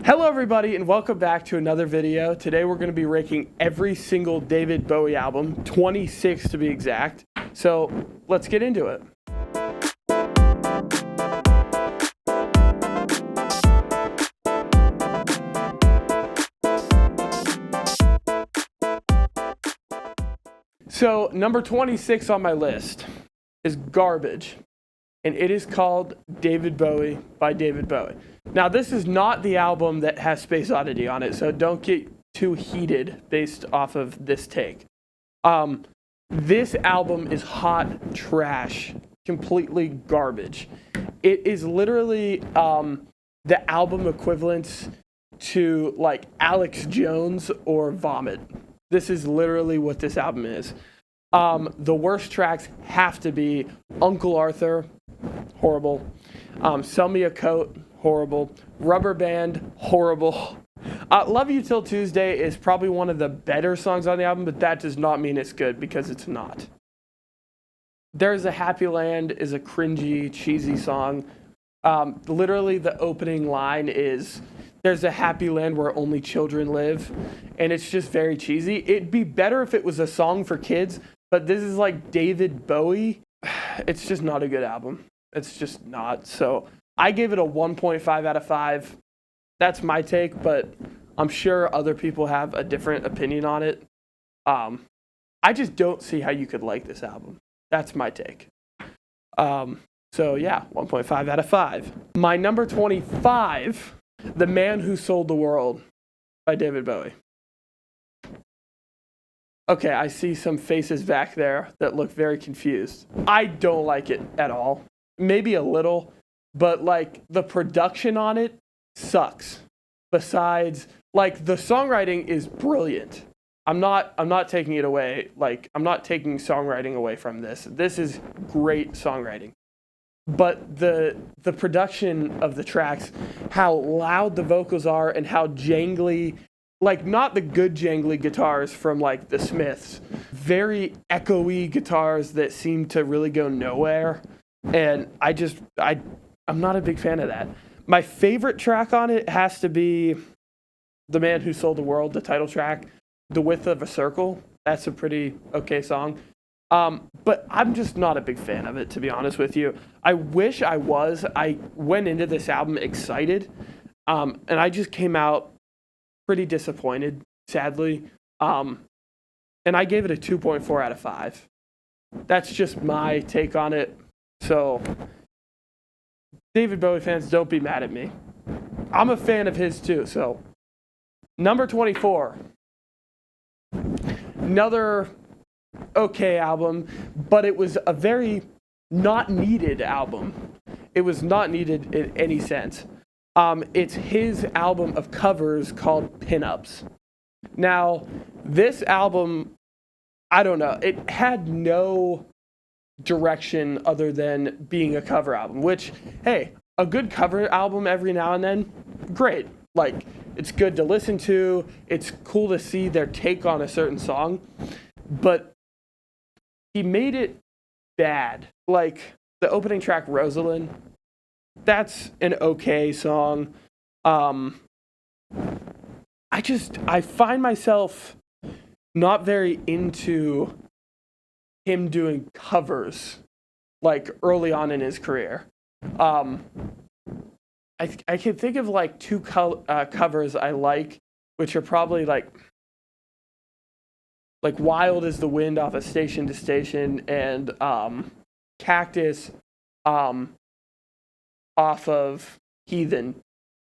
Hello everybody and welcome back to another video. Today we're going to be ranking every single David Bowie album, 26 to be exact. So let's get into it. So number 26 on my list is Garbage, and it is called David Bowie by David Bowie. Now, this is not the album that has Space Oddity on it, so don't get too heated based off of this take. This album is hot trash, completely garbage. It is literally the album equivalent to like Alex Jones or Vomit. This is literally what this album is. The worst tracks have to be Uncle Arthur, horrible. Sell Me a Coat, horrible. Rubber Band, horrible. Love You Till Tuesday is probably one of the better songs on the album, but that does not mean it's good because it's not. There's a Happy Land is a cringy, cheesy song. Literally the opening line is, there's a happy land where only children live, and it's just very cheesy. It'd be better if it was a song for kids, but this is like David Bowie. It's just not a good album. It's just not. So I gave it a 1.5 out of 5. That's my take, but I'm sure other people have a different opinion on it. I just don't see how you could like this album. That's my take. So yeah, 1.5 out of 5. My number 25, The Man Who Sold the World by David Bowie. Okay, I see some faces back there that look very confused. I don't like it at all. Maybe a little, but like the production on it sucks. Besides, like the songwriting is brilliant. I'm not taking it away. Like I'm not taking songwriting away from this. This is great songwriting. But the production of the tracks, how loud the vocals are and how jangly, like not the good jangly guitars from like the Smiths, very echoey guitars that seem to really go nowhere. And I'm not a big fan of that. My favorite track on it has to be The Man Who Sold the World, the title track, The Width of a Circle. That's a pretty okay song. But I'm just not a big fan of it, to be honest with you. I wish I was. I went into this album excited, and I just came out pretty disappointed, sadly. And I gave it a 2.4 out of 5. That's just my take on it. So, David Bowie fans, don't be mad at me. I'm a fan of his too, so. Number 24. Another okay album, but it was a very not needed album. It was not needed in any sense. It's his album of covers called Pinups. Now, this album, I don't know, it had no direction other than being a cover album, which, hey, a good cover album every now and then, great. Like, it's good to listen to, it's cool to see their take on a certain song, but he made it bad. Like, the opening track, Rosalind, that's an okay song. I find myself not very into him doing covers like early on in his career. I can think of like two covers I like, which are probably like Wild as the Wind off of Station to Station and Cactus off of Heathen.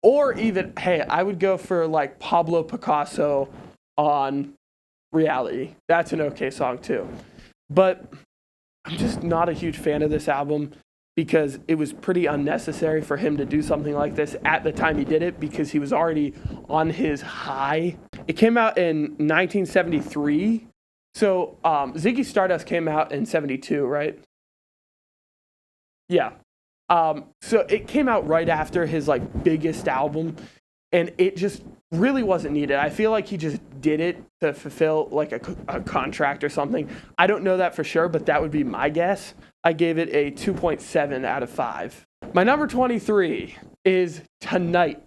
Or even, hey, I would go for like Pablo Picasso on Reality. That's an okay song too. But I'm just not a huge fan of this album because it was pretty unnecessary for him to do something like this at the time he did it because he was already on his high. It came out in 1973. So Ziggy Stardust came out in 72, right? Yeah. So it came out right after his like biggest album, and it just really wasn't needed. I feel like he just did it to fulfill like a contract or something. I don't know that for sure, but that would be my guess. I gave it a 2.7 out of 5. My number 23 is Tonight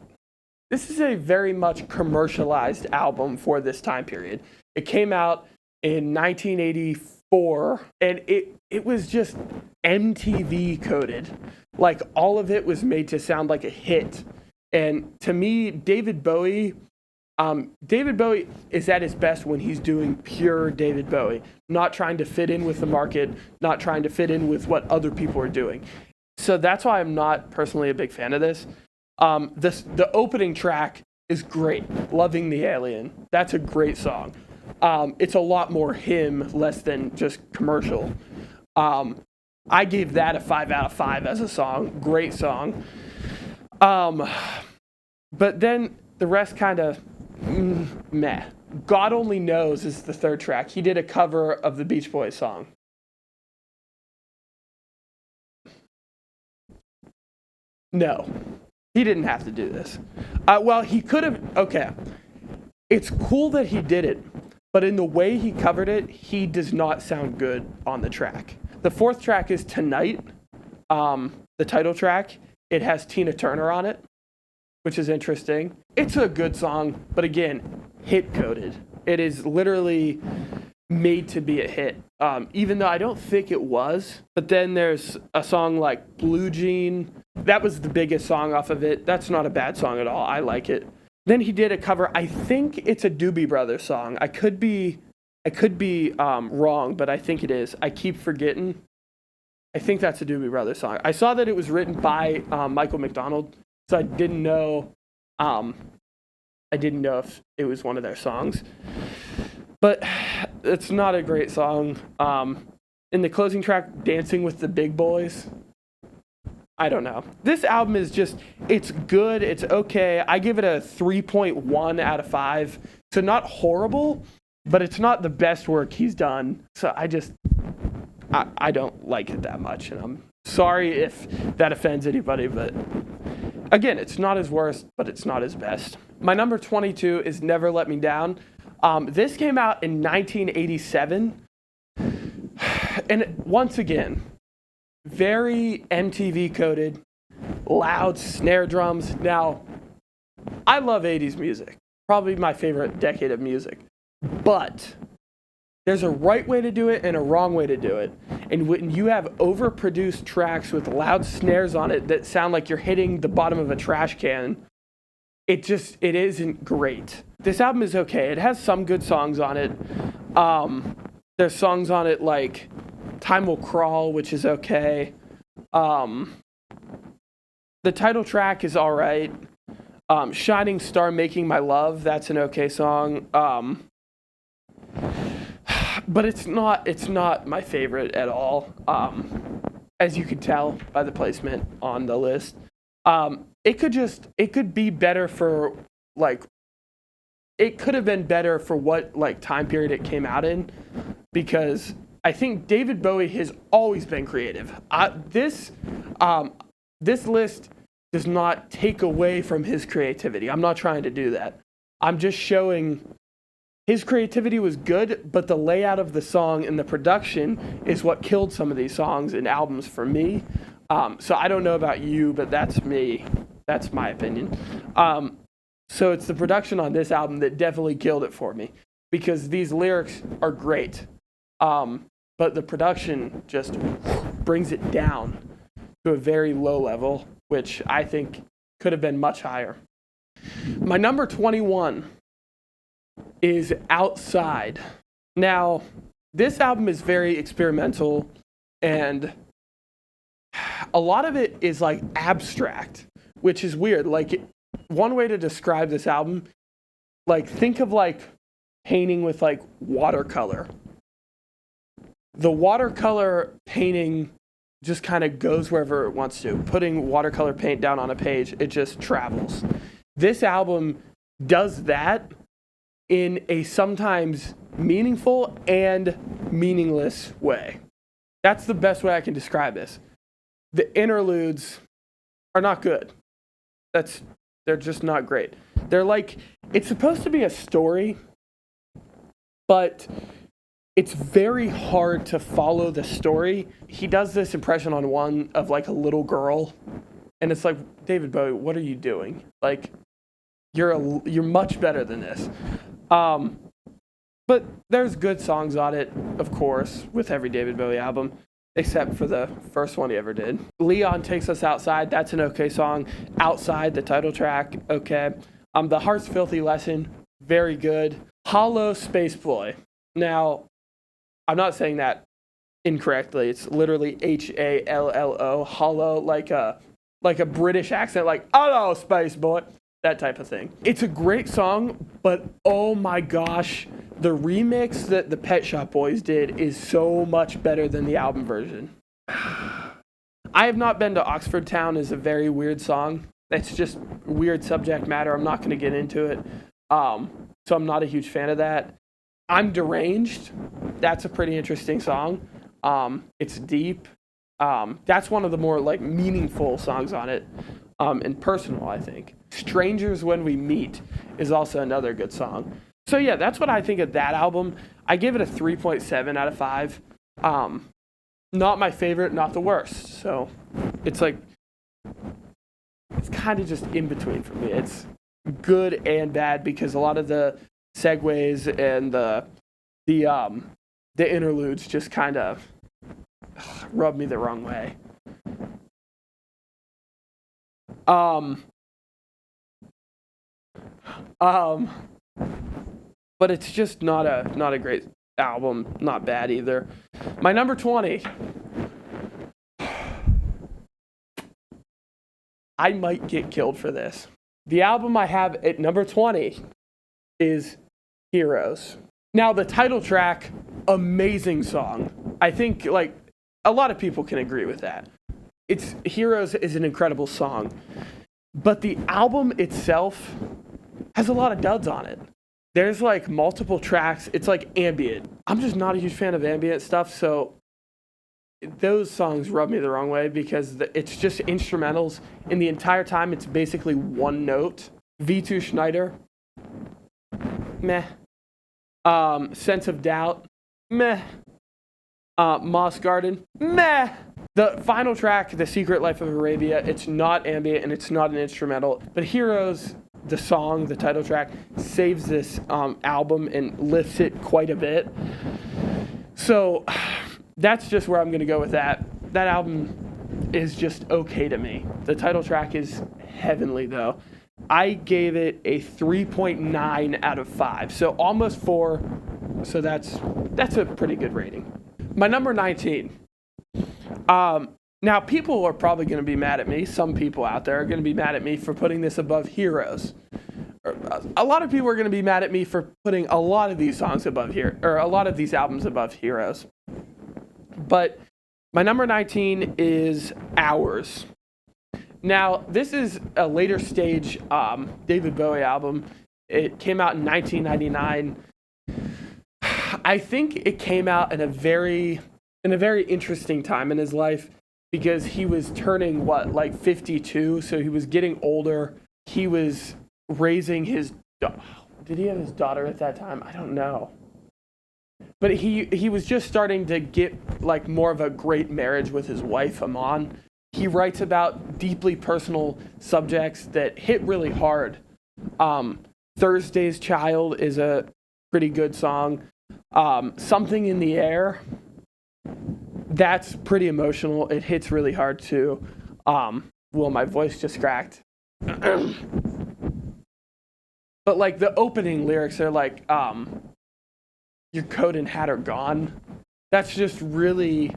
this is a very much commercialized album for this time period. It came out in 1984, and it was just MTV coded. Like, all of it was made to sound like a hit. And to me, David Bowie is at his best when he's doing pure David Bowie, not trying to fit in with the market, not trying to fit in with what other people are doing. So that's why I'm not personally a big fan of this. The opening track is great, Loving the Alien. That's a great song. It's a lot more him, less than just commercial. I gave that a 5 out of 5 as a song. Great song. But then the rest kind of meh. God Only Knows is the third track. He did a cover of the Beach Boys song. No, he didn't have to do this. Well, he could have. Okay. It's cool that he did it, but in the way he covered it, he does not sound good on the track. The fourth track is Tonight, the title track. It has Tina Turner on it, which is interesting. It's a good song, but again, hit coded. It is literally made to be a hit, even though I don't think it was. But then there's a song like Blue Jean. That was the biggest song off of it. That's not a bad song at all. I like it. Then he did a cover. I think it's a Doobie Brothers song. I could be wrong, but I think it is. I Keep Forgetting. I think that's a Doobie Brothers song. I saw that it was written by Michael McDonald, so I didn't know. I didn't know if it was one of their songs, but it's not a great song. In the closing track, Dancing with the Big Boys. I don't know. This album is just, it's good. It's okay. I give it a 3.1 out of 5. So not horrible, but it's not the best work he's done. So I don't like it that much. And I'm sorry if that offends anybody, but again, it's not his worst, but it's not his best. My number 22 is Never Let Me Down. This came out in 1987. And once again, very MTV coded, loud snare drums. Now, I love 80s music, probably my favorite decade of music, but there's a right way to do it and a wrong way to do it. And when you have overproduced tracks with loud snares on it that sound like you're hitting the bottom of a trash can, it isn't great. This album is okay. It has some good songs on it. There's songs on it like Time Will Crawl, which is okay. The title track is all right. Shining Star, Making My Love, that's an okay song. But it's not my favorite at all. As you can tell by the placement on the list. It could be better for it could have been better for what time period it came out in, because I think David Bowie has always been creative. This list does not take away from his creativity. I'm not trying to do that. I'm just showing his creativity was good, but the layout of the song and the production is what killed some of these songs and albums for me. So I don't know about you, but that's me. That's my opinion. So it's the production on this album that definitely killed it for me, because these lyrics are great. But the production just brings it down to a very low level, which I think could have been much higher. My number 21 is Outside. Now, this album is very experimental, and a lot of it is abstract, which is weird. One way to describe this album, think of painting with watercolor. The watercolor painting just kind of goes wherever it wants to. Putting watercolor paint down on a page, it just travels. This album does that in a sometimes meaningful and meaningless way. That's the best way I can describe this. The interludes are not good. They're just not great. They're it's supposed to be a story, but it's very hard to follow the story. He does this impression on one of a little girl, and it's David Bowie, what are you doing? you're much better than this. But there's good songs on it, of course, with every David Bowie album, except for the first one he ever did. Leon Takes Us Outside, that's an okay song. Outside, the title track, okay. The Heart's Filthy Lesson, very good. Hollow Space Boy. Now, I'm not saying that incorrectly. It's literally Hallo, hollow, like a British accent, like, hello, Space Boy, that type of thing. It's a great song, but oh my gosh, the remix that the Pet Shop Boys did is so much better than the album version. I Have Not Been to Oxford Town is a very weird song. It's just weird subject matter. I'm not going to get into it. So I'm not a huge fan of that. I'm Deranged. That's a pretty interesting song. It's deep. That's one of the more like meaningful songs on it, and personal, I think. Strangers When We Meet is also another good song. So yeah, that's what I think of that album. I give it a 3.7 out of 5. Not my favorite, not the worst. So it's like, it's kind of just in between for me. It's good and bad because a lot of the segues and the interludes just kind of rub me the wrong way. But it's just not a great album, not bad either. My number 20. I might get killed for this. The album I have at number 20 is Heroes. Now, the title track, amazing song. I think like a lot of people can agree with that. Heroes is an incredible song, but the album itself has a lot of duds on it. There's like multiple tracks. It's like ambient. I'm just not a huge fan of ambient stuff, so those songs rub me the wrong way because it's just instrumentals, and the entire time it's basically one note. V2 Schneider, meh. Sense of Doubt, meh. Moss Garden, meh. The final track, The Secret Life of Arabia, it's not ambient and it's not an instrumental, but Heroes, the song, the title track, saves this album and lifts it quite a bit. So that's just where I'm going to go with that. That album is just okay to me. The title track is heavenly, though. I gave it a 3.9 out of 5, so almost 4. So that's a pretty good rating. My number 19. Now, people are probably going to be mad at me. Some people out there are going to be mad at me for putting this above Heroes. A lot of people are going to be mad at me for putting a lot of these songs above here, or a lot of these albums above Heroes. But my number 19 is Hours. Now, this is a later stage David Bowie album. It came out in 1999. I think it came out in a very interesting time in his life because he was turning, like 52, so he was getting older. He was raising his... Did he have his daughter at that time? I don't know. But he was just starting to get like more of a great marriage with his wife, Aman. He writes about deeply personal subjects that hit really hard. Thursday's Child is a pretty good song. Something in the Air, that's pretty emotional. It hits really hard too. Well, my voice just cracked. But like the opening lyrics are like, your coat and hat are gone. That's just really,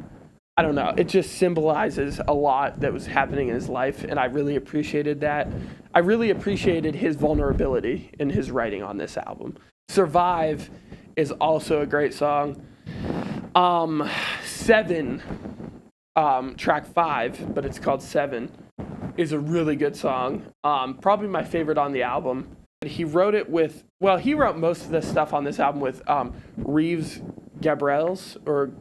I don't know. It just symbolizes a lot that was happening in his life, and I really appreciated that. I really appreciated his vulnerability in his writing on this album. Survive is also a great song. 7, track 5, but it's called 7, is a really good song. Probably my favorite on the album. He wrote it with, well, he wrote most of the stuff on this album with Reeves Gabrels, or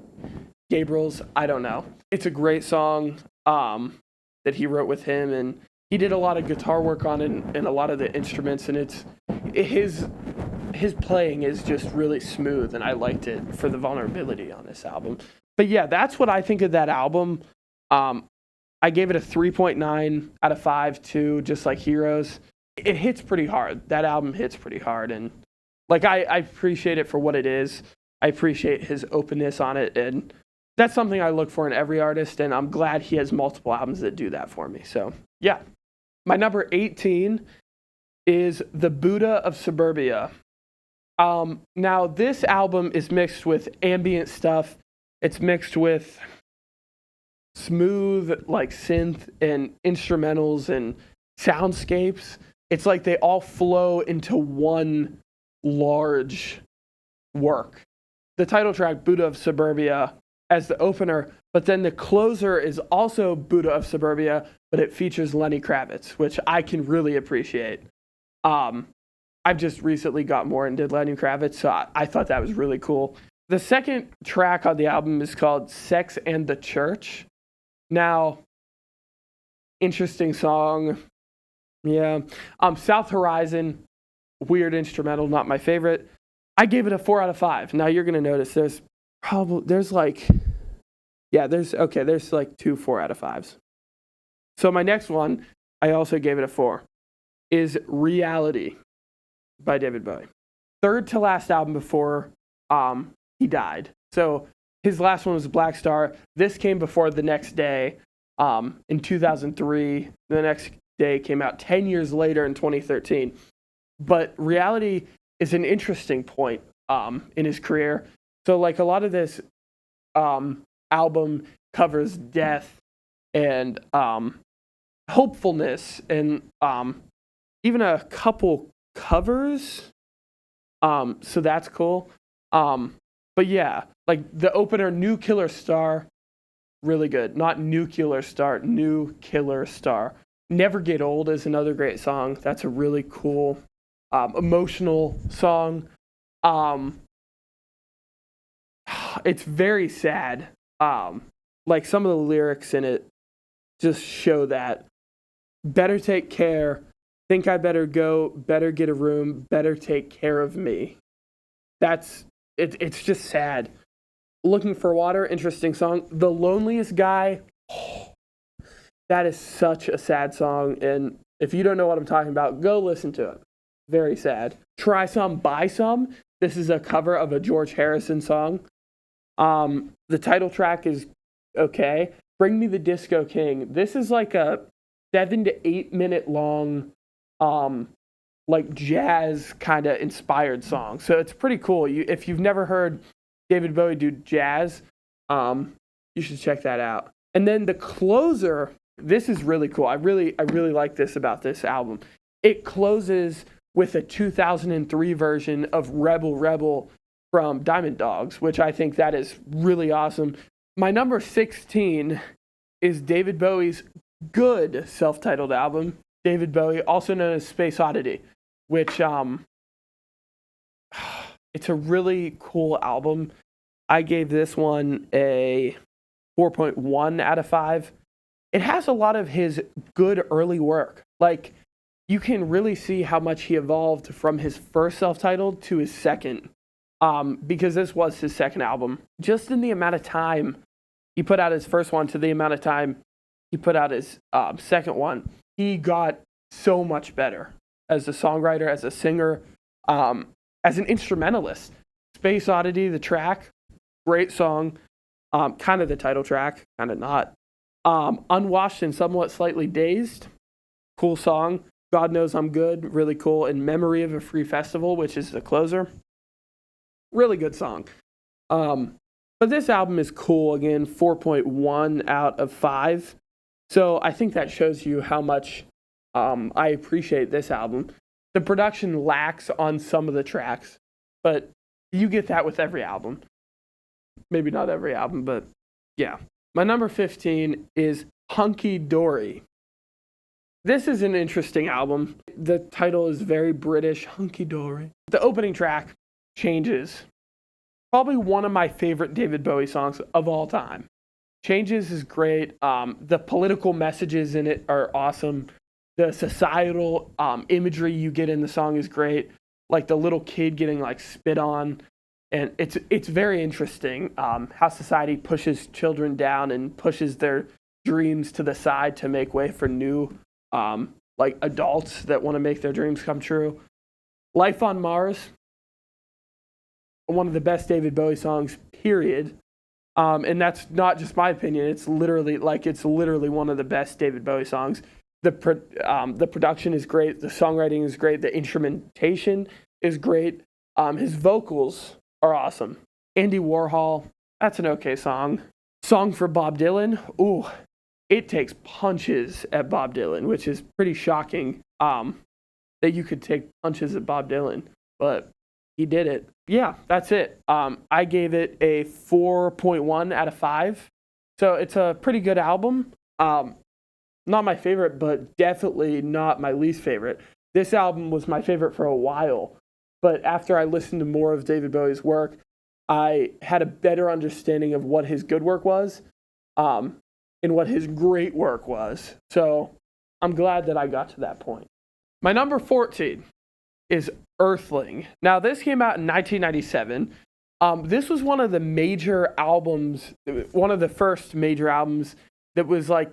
Gabriel's, I don't know. It's a great song that he wrote with him, and he did a lot of guitar work on it and a lot of the instruments, and his playing is just really smooth, and I liked it for the vulnerability on this album. But yeah, that's what I think of that album. I gave it a 3.9 out of 5 too, just like Heroes. it hits pretty hard. That album hits pretty hard, and like I appreciate it for what it is. I appreciate his openness on it, and that's something I look for in every artist, and I'm glad he has multiple albums that do that for me. So yeah. My number 18 is The Buddha of Suburbia. Now this album is mixed with ambient stuff. It's mixed with smooth like synth and instrumentals and soundscapes. It's like they all flow into one large work. The title track, Buddha of Suburbia, as the opener, but then the closer is also Buddha of Suburbia, but it features Lenny Kravitz, which I can really appreciate. I've just recently got more into Lenny Kravitz, so I thought that was really cool. The second track on the album is called Sex and the Church. Now, interesting song. Yeah. South Horizon, weird instrumental, not my favorite. I gave it a 4 out of 5. Now you're going to notice there's like 2 4 out of 5s. So my next one, I also gave it a 4, is Reality by David Bowie. Third to last album before he died. So his last one was Black Star. This came before The Next Day in 2003. The Next Day came out 10 years later in 2013. But Reality is an interesting point in his career. So like a lot of this album covers death and hopefulness and even a couple covers. So that's cool. But yeah, like the opener, New Killer Star, really good. Not Nuclear Star, New Killer Star. Never Get Old is another great song. That's a really cool, emotional song. It's very sad. Like some of the lyrics in it just show that. Better take care. Think I better go. Better get a room. Better take care of me. That's it. It's just sad. Looking for Water, interesting song. The Loneliest Guy. That is such a sad song. And if you don't know what I'm talking about, go listen to it. Very sad. Try Some, Buy Some. This is a cover of a George Harrison song. The title track is okay. Bring Me the Disco King. This is like a 7 to 8 minute long, like jazz kind of inspired song. So it's pretty cool. If you've never heard David Bowie do jazz, you should check that out. And then the closer, this is really cool. I really like this about this album. It closes with a 2003 version of Rebel Rebel from Diamond Dogs, which I think that is really awesome. My number 16 is David Bowie's good self-titled album, David Bowie, also known as Space Oddity, which it's a really cool album. I gave this one a 4.1 out of 5. It has a lot of his good early work. Like, you can really see how much he evolved from his first self-titled to his second, because this was his second album. Just in the amount of time he put out his first one to the amount of time he put out his second one, he got so much better as a songwriter, as a singer, as an instrumentalist. Space Oddity, the track, great song, kind of the title track, kind of not. Unwashed and Somewhat Slightly Dazed, cool song. God Knows I'm Good, really cool. In Memory of a Free Festival, which is the closer, really good song. But this album is cool, again, 4.1 out of 5. So I think that shows you how much I appreciate this album. The production lacks on some of the tracks, but you get that with every album. Maybe not every album, but yeah. My number 15 is Hunky Dory. This is an interesting album. The title is very British, Hunky Dory. The opening track, Changes. Probably one of my favorite David Bowie songs of all time. Changes is great. The political messages in it are awesome. The societal imagery you get in the song is great. Like the little kid getting like spit on. And it's very interesting how society pushes children down and pushes their dreams to the side to make way for new like adults that want to make their dreams come true. Life on Mars, one of the best David Bowie songs, period. And that's not just my opinion. It's literally one of the best David Bowie songs. The production is great. The songwriting is great. The instrumentation is great. His vocals are awesome. Andy Warhol, that's an okay song. Song for Bob Dylan, ooh, it takes punches at Bob Dylan, which is pretty shocking that you could take punches at Bob Dylan, but he did it. Yeah, that's it. I gave it a 4.1 out of 5. So it's a pretty good album. Not my favorite, but definitely not my least favorite. This album was my favorite for a while, but after I listened to more of David Bowie's work, I had a better understanding of what his good work was, and what his great work was. So I'm glad that I got to that point. My number 14 is Earthling. Now, this came out in 1997. This was one of the major albums, one of the first major albums that was like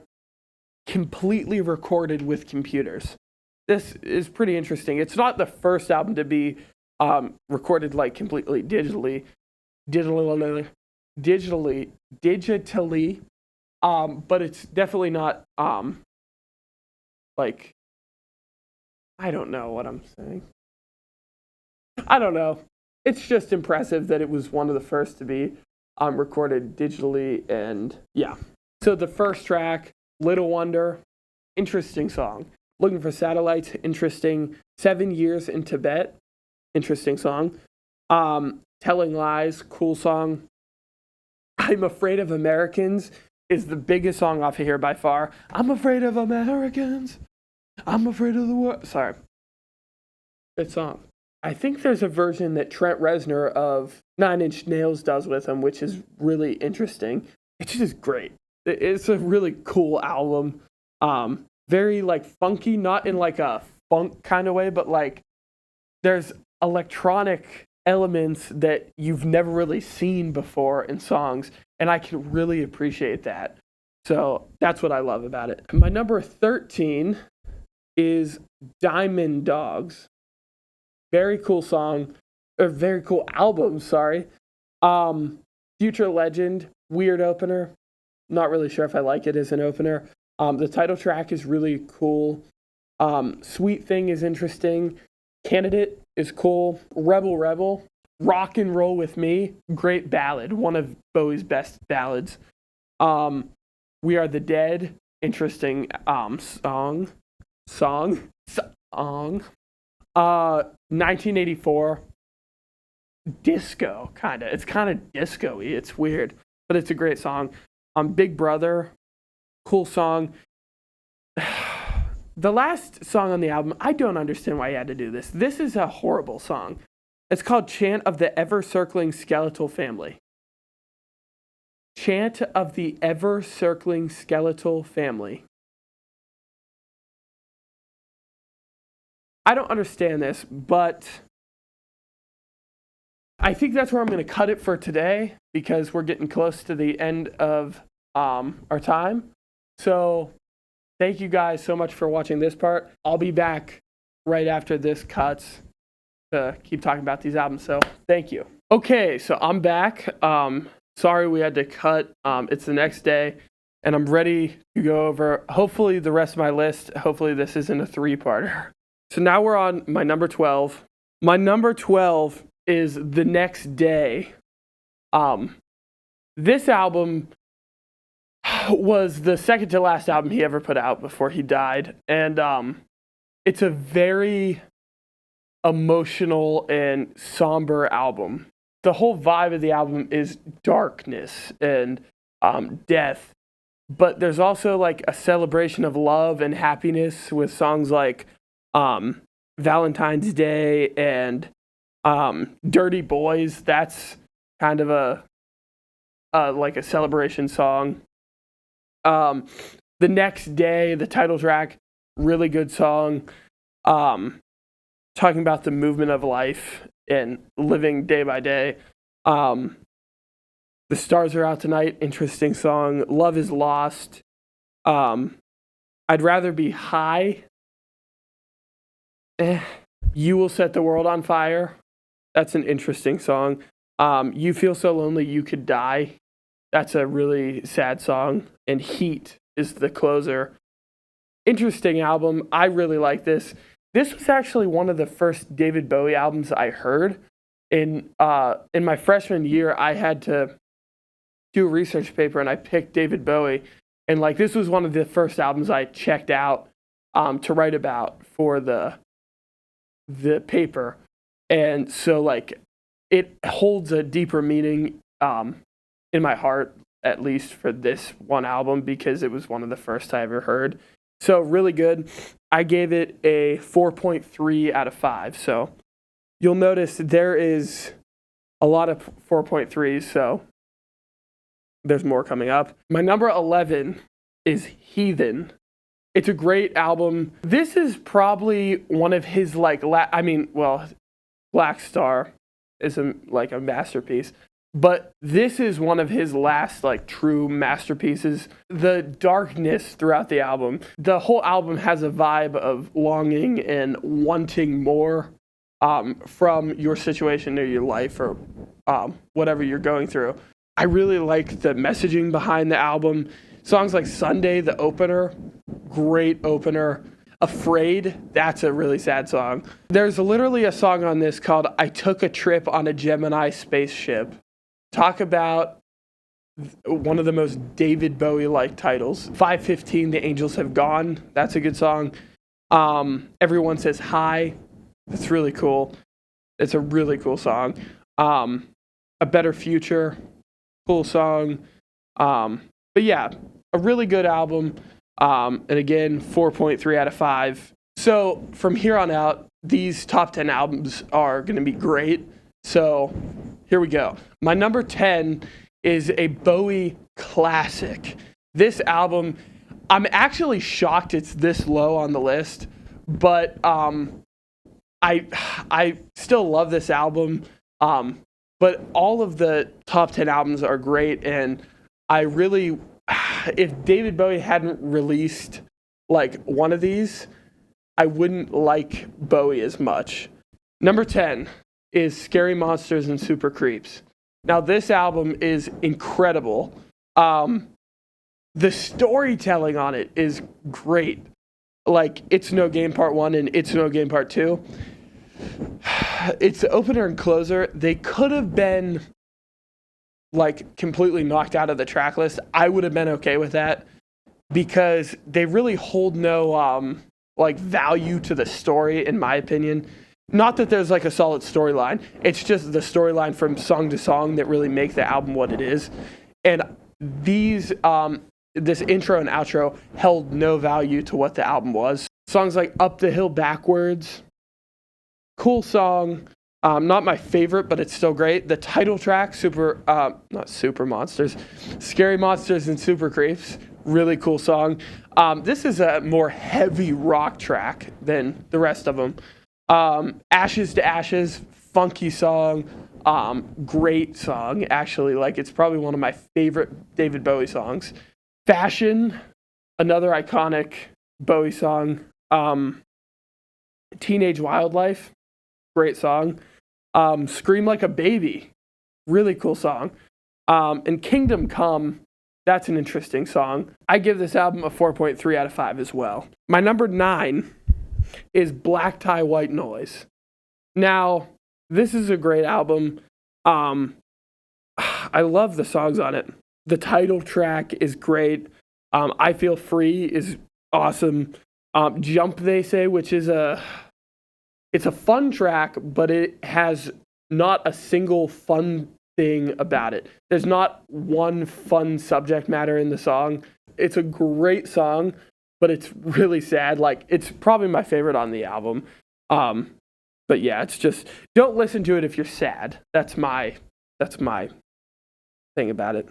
completely recorded with computers. This is pretty interesting. It's not the first album to be recorded like completely digitally, but it's definitely not like, I don't know what I'm saying. I don't know. It's just impressive that it was one of the first to be recorded digitally, and yeah. So the first track, Little Wonder, interesting song. Looking for Satellites, interesting. 7 Years in Tibet, interesting song. Telling Lies, cool song. I'm Afraid of Americans is the biggest song off of here by far. I'm afraid of Americans. I'm afraid of the world. Sorry. Good song. I think there's a version that Trent Reznor of Nine Inch Nails does with him, which is really interesting. It's just great. It's a really cool album. Very like funky, not in like a funk kind of way, but like there's electronic elements that you've never really seen before in songs, and I can really appreciate that. So that's what I love about it. My number 13 is Diamond Dogs. Very cool song, or very cool album, sorry. Future Legend, weird opener. Not really sure if I like it as an opener. The title track is really cool. Sweet Thing is interesting. Candidate is cool. Rebel Rebel. Rock and Roll With Me. Great ballad. One of Bowie's best ballads. We Are the Dead. Interesting song. 1984. Disco, kind of. It's kind of disco-y. It's weird, but it's a great song. Big Brother. Cool song. The last song on the album, I don't understand why he had to do this. This is a horrible song. It's called Chant of the Ever-Circling Skeletal Family. Chant of the Ever-Circling Skeletal Family. I don't understand this, but I think that's where I'm going to cut it for today because we're getting close to the end of our time. So thank you guys so much for watching this part. I'll be back right after this cuts to keep talking about these albums. So thank you. Okay, so I'm back. Sorry we had to cut. It's the next day, and I'm ready to go over hopefully the rest of my list. Hopefully this isn't a 3-parter. So now we're on my number 12. My number 12 is The Next Day. This album was the second to last album he ever put out before he died. And it's a very emotional and somber album. The whole vibe of the album is darkness and death. But there's also like a celebration of love and happiness with songs like Valentine's Day and Dirty Boys. That's kind of a like a celebration song. The Next Day, the title track, really good song. Talking about the movement of life and living day by day. The Stars Are Out Tonight, interesting song. Love Is Lost. I'd Rather Be High You Will Set the World on Fire. That's an interesting song. You Feel So Lonely You Could Die. That's a really sad song. And Heat is the closer. Interesting album. I really like this. This was actually one of the first David Bowie albums I heard. In my freshman year, I had to do a research paper, and I picked David Bowie. And like this was one of the first albums I checked out to write about for the paper. And so like it holds a deeper meaning in my heart, at least for this one album, because it was one of the first I ever heard. So really good. I gave it a 4.3 out of 5. So you'll notice there is a lot of 4.3s, so there's more coming up. My number 11 is Heathen. It's a great album. This is probably one of his like, Black Star is a masterpiece, but this is one of his last like true masterpieces. The darkness throughout the album, the whole album has a vibe of longing and wanting more from your situation or your life or whatever you're going through. I really like the messaging behind the album. Songs like Sunday, the opener, great opener. Afraid, that's a really sad song. There's literally a song on this called I Took a Trip on a Gemini Spaceship. Talk about one of the most David Bowie-like titles. 5:15, The Angels Have Gone, that's a good song. Everyone Says Hi, that's really cool. It's a really cool song. A Better Future, cool song. But yeah, a really good album. And again, 4.3 out of 5. So from here on out, these top 10 albums are going to be great. So here we go. My number 10 is a Bowie classic. This album, I'm actually shocked it's this low on the list, but I still love this album. But all of the top 10 albums are great, and I really, if David Bowie hadn't released like one of these, I wouldn't like Bowie as much. Number 10 is Scary Monsters and Super Creeps. Now this album is incredible. The storytelling on it is great. Like It's No Game Part 1 and It's No Game Part 2. It's the opener and closer. They could have been like completely knocked out of the track list. I would have been okay with that because they really hold no like value to the story, in my opinion. Not that there's like a solid storyline. It's just the storyline from song to song that really make the album what it is. And these this intro and outro held no value to what the album was. Songs like Up the Hill Backwards, cool song. Not my favorite, but it's still great. The title track, not Super Monsters, Scary Monsters and Super Creeps, really cool song. This is a more heavy rock track than the rest of them. Ashes to Ashes, funky song, great song, actually. Like, it's probably one of my favorite David Bowie songs. Fashion, another iconic Bowie song. Teenage Wildlife, great song. Scream Like a Baby, really cool song. And Kingdom Come, that's an interesting song. I give this album a 4.3 out of 5 as well. My number 9 is Black Tie White Noise. Now, this is a great album. I love the songs on it. The title track is great. I Feel Free is awesome. Jump, They Say, which is it's a fun track, but it has not a single fun thing about it. There's not one fun subject matter in the song. It's a great song, but it's really sad. Like, it's probably my favorite on the album. But yeah, it's just, don't listen to it if you're sad. That's my thing about it.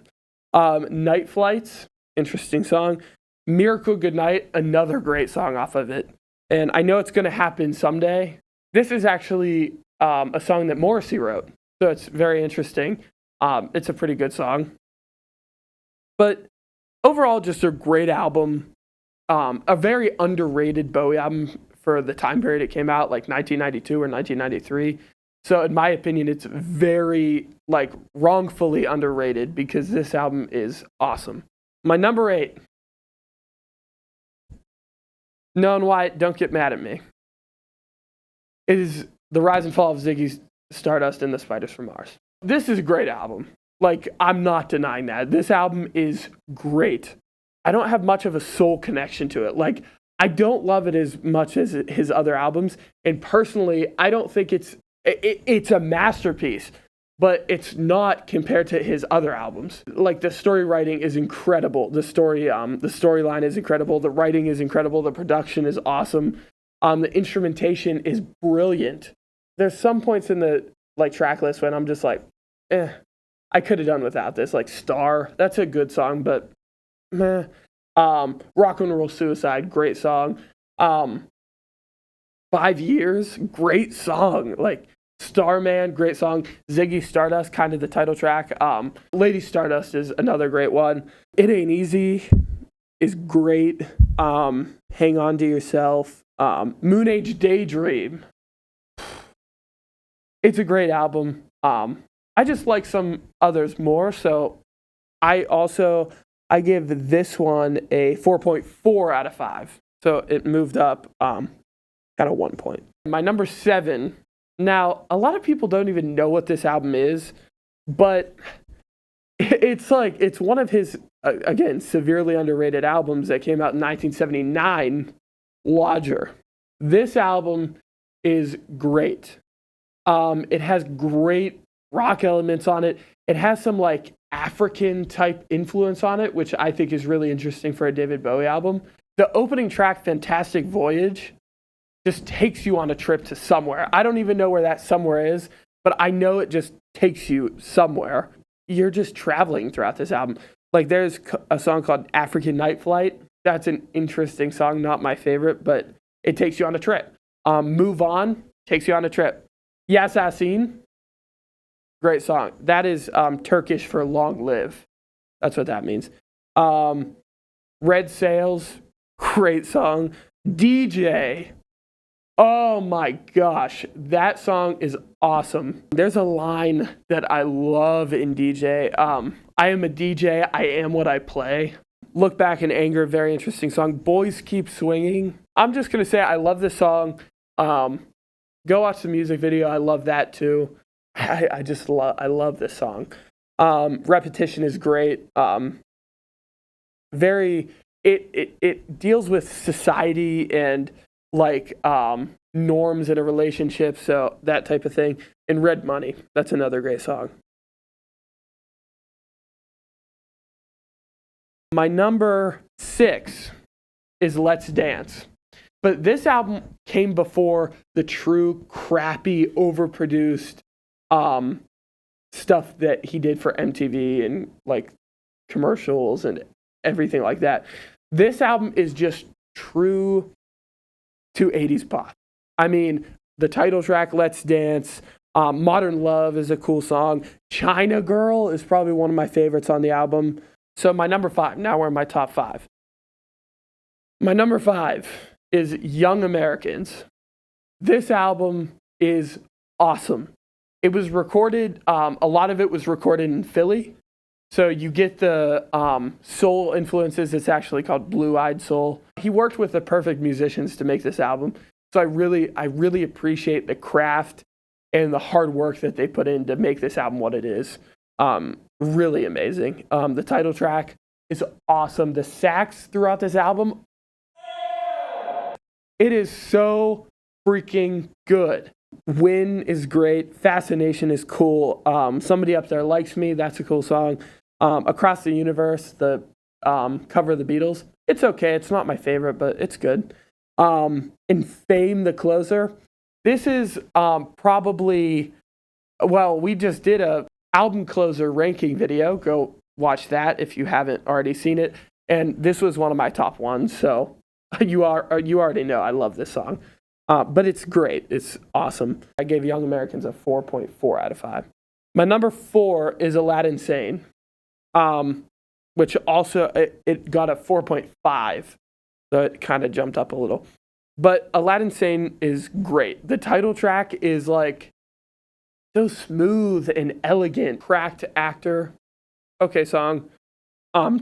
Night Flights, interesting song. Miracle Goodnight, another great song off of it. And I Know It's Gonna Happen Someday. This is actually a song that Morrissey wrote, so it's very interesting. It's a pretty good song. But overall, just a great album. A very underrated Bowie album for the time period it came out, like 1992 or 1993. So in my opinion, it's very, like, wrongfully underrated because this album is awesome. My number 8. No, and Wyatt, don't get mad at me. It is The Rise and Fall of Ziggy Stardust and the Spiders from Mars. This is a great album. Like, I'm not denying that. This album is great. I don't have much of a soul connection to it. Like, I don't love it as much as his other albums. And personally, I don't think it's a masterpiece, but it's not compared to his other albums. Like, the story writing is incredible. The storyline is incredible. The writing is incredible. The production is awesome. The instrumentation is brilliant. There's some points in the, like, track list when I'm just like, I could have done without this. Like, Star, that's a good song, but meh. Rock and Roll Suicide, great song. 5 Years, great song. Like, Starman, great song. Ziggy Stardust, kind of the title track. Lady Stardust is another great one. It Ain't Easy is great. Hang On to Yourself. Moon Age Daydream. It's a great album. I just like some others more, so I give this one a 4.4 out of 5. So it moved up kind of 1 point. My number 7. Now, a lot of people don't even know what this album is, but it's one of his, again, severely underrated albums that came out in 1979, Lodger. This album is great. It has great rock elements on it. It has some, like, African type influence on it, which I think is really interesting for a David Bowie album. The opening track, Fantastic Voyage, just takes you on a trip to somewhere. I don't even know where that somewhere is, but I know it just takes you somewhere. You're just traveling throughout this album. Like, there's a song called African Night Flight. That's an interesting song, not my favorite, but it takes you on a trip. Move On takes you on a trip. Yassassin, great song. That is Turkish for long live. That's what that means. Red Sails, great song. DJ, oh my gosh, that song is awesome. There's a line that I love in DJ. I am a DJ, I am what I play. Look Back in Anger, very interesting song. Boys Keep Swinging. I'm just going to say I love this song. Go watch the music video. I love that too. I love this song. Repetition is great. It deals with society and, like, norms in a relationship, so that type of thing. And Red Money, that's another great song. My number 6 is Let's Dance. But this album came before the true crappy, overproduced stuff that he did for MTV and, like, commercials and everything like that. This album is just true to 80s pop. I mean, the title track, Let's Dance, Modern Love is a cool song. China Girl is probably one of my favorites on the album. So my number 5, now we're in my top 5. My number 5 is Young Americans. This album is awesome. It was recorded, a lot of it was recorded in Philly. So you get the soul influences. It's actually called Blue-Eyed Soul. He worked with the perfect musicians to make this album. So I really appreciate the craft and the hard work that they put in to make this album what it is. Really amazing. The title track is awesome. The sax throughout this album, it is so freaking good. Win is great. Fascination is cool. Somebody Up There Likes Me, that's a cool song. Across the Universe, the cover of the Beatles, it's okay. It's not my favorite, but it's good. In Fame, the closer, this is probably, well, we just did a album closer ranking video. Go watch that if you haven't already seen it. And this was one of my top ones, so you already know I love this song. But it's great. It's awesome. I gave Young Americans a 4.4 out of 5. My number 4 is Aladdin Sane, which also, it got a 4.5. So it kind of jumped up a little. But Aladdin Sane is great. The title track is like so smooth and elegant. Cracked Actor, okay song.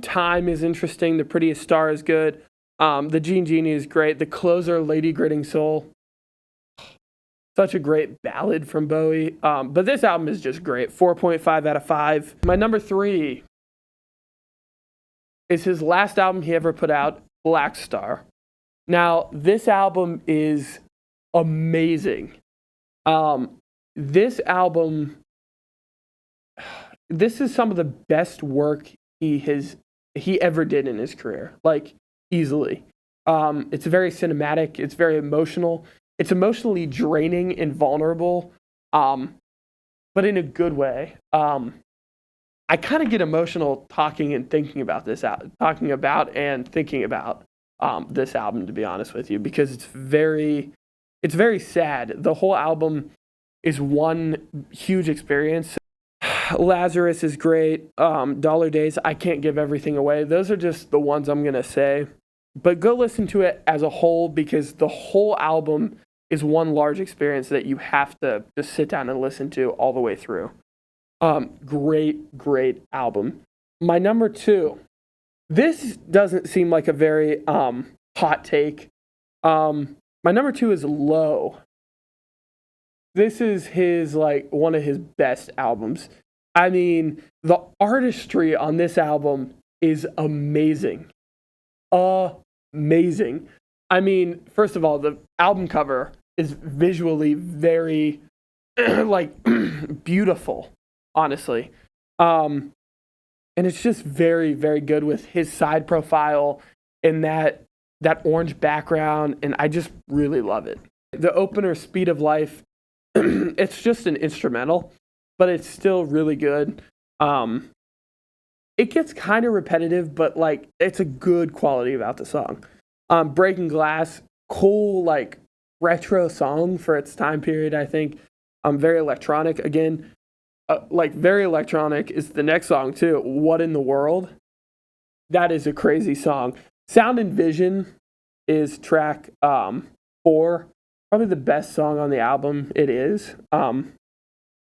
Time is interesting. The Prettiest Star is good. The Genie is great. The closer, Lady Gritting Soul, such a great ballad from Bowie. But this album is just great. 4.5 out of 5. My number 3 is his last album he ever put out, Black Star. Now, this album is amazing. This album, this is some of the best work he ever did in his career, like easily. It's very cinematic. It's very emotional. It's emotionally draining and vulnerable, but in a good way. I kind of get emotional talking and thinking about this talking about and thinking about this album, to be honest with you, because it's very sad. The whole album is one huge experience. Lazarus is great. Dollar Days, I can't give everything away. Those are just the ones I'm going to say. But go listen to it as a whole, because the whole album is one large experience that you have to just sit down and listen to all the way through. Great album. My number 2. This doesn't seem like a very hot take. My number 2 is Low. This is one of his best albums. I mean, the artistry on this album is amazing. Amazing. I mean, first of all, the album cover is visually very beautiful, honestly. And it's just very, very good with his side profile and that orange background, and I just really love it. The opener, Speed of Life, it's just an instrumental, but it's still really good. It gets kind of repetitive, but it's a good quality about the song. Breaking Glass, cool, retro song for its time period, I think. Very electronic. Again, very electronic is the next song too. What in the World? That is a crazy song. Sound and Vision is track 4. Probably the best song on the album. It is.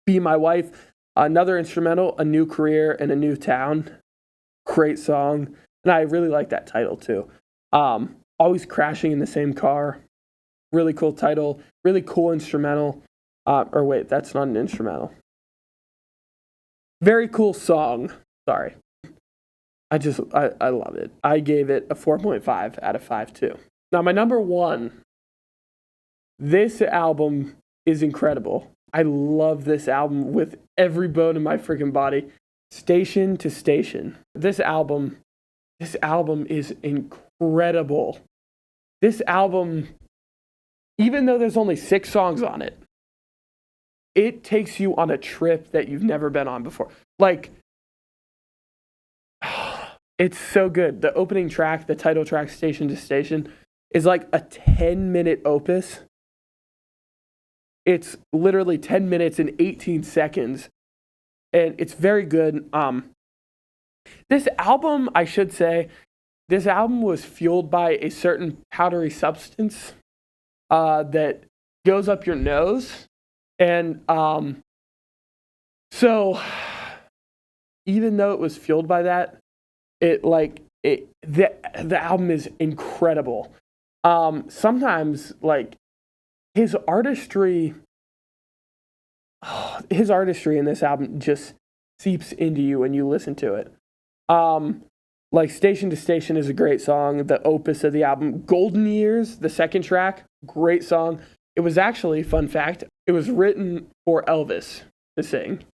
Be My Wife, another instrumental, A New Career in a New Town. Great song. And I really like that title too. Always Crashing in the Same Car. Really cool title. Really cool instrumental. Or wait, that's not an instrumental. Very cool song. Sorry. I love it. I gave it a 4.5 out of 5 too. Now my number 1. This album is incredible. I love this album with every bone in my freaking body. Station to Station. This album is incredible. This album, even though there's only 6 songs on it, it takes you on a trip that you've never been on before. It's so good. The opening track, the title track, Station to Station, is like a 10-minute opus. It's literally 10 minutes and 18 seconds. And it's very good. This album, I should say, this album was fueled by a certain powdery substance that goes up your nose. And so even though it was fueled by that, the album is incredible. Sometimes his artistry in this album just seeps into you when you listen to it. Station to Station is a great song, the opus of the album. Golden Years, the second track, great song. It was actually, fun fact, it was written for Elvis to sing.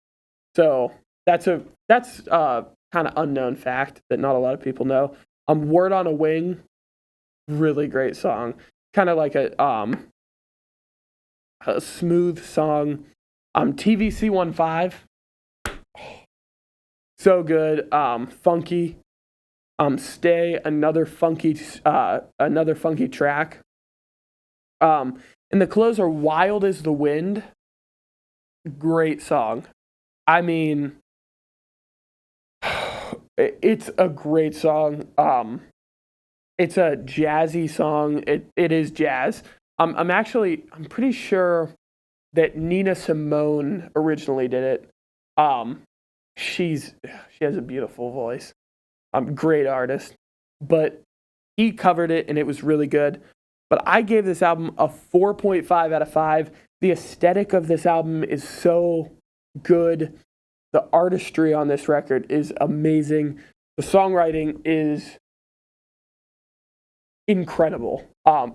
So that's kind of unknown fact that not a lot of people know. Word on a Wing, really great song. Kind of like a smooth song. TVC15, so good. Funky. Stay, another funky track. And the closer, Wild as the Wind, great song. I mean, it's a great song. It's a jazzy song. It is jazz. I'm pretty sure that Nina Simone originally did it. She has a beautiful voice. Great artist. But he covered it and it was really good. But I gave this album a 4.5 out of 5. The aesthetic of this album is so good. The artistry on this record is amazing. The songwriting is incredible.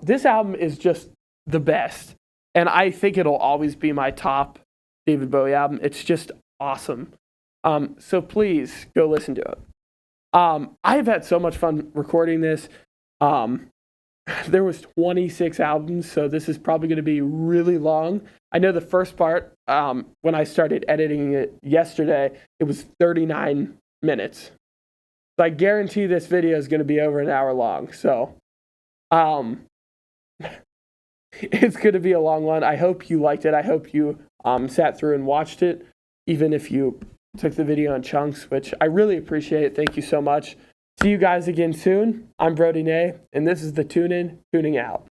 This album is just the best. And I think it'll always be my top David Bowie album. It's just awesome. So please go listen to it. I've had so much fun recording this. There was 26 albums, so this is probably going to be really long. I know the first part, when I started editing it yesterday, it was 39 minutes. So I guarantee this video is going to be over an hour long. So it's going to be a long one. I hope you liked it. I hope you sat through and watched it, even if you took the video in chunks, which I really appreciate it. Thank you so much. See you guys again soon. I'm Brodie, and this is the Tune In, Tuning Out.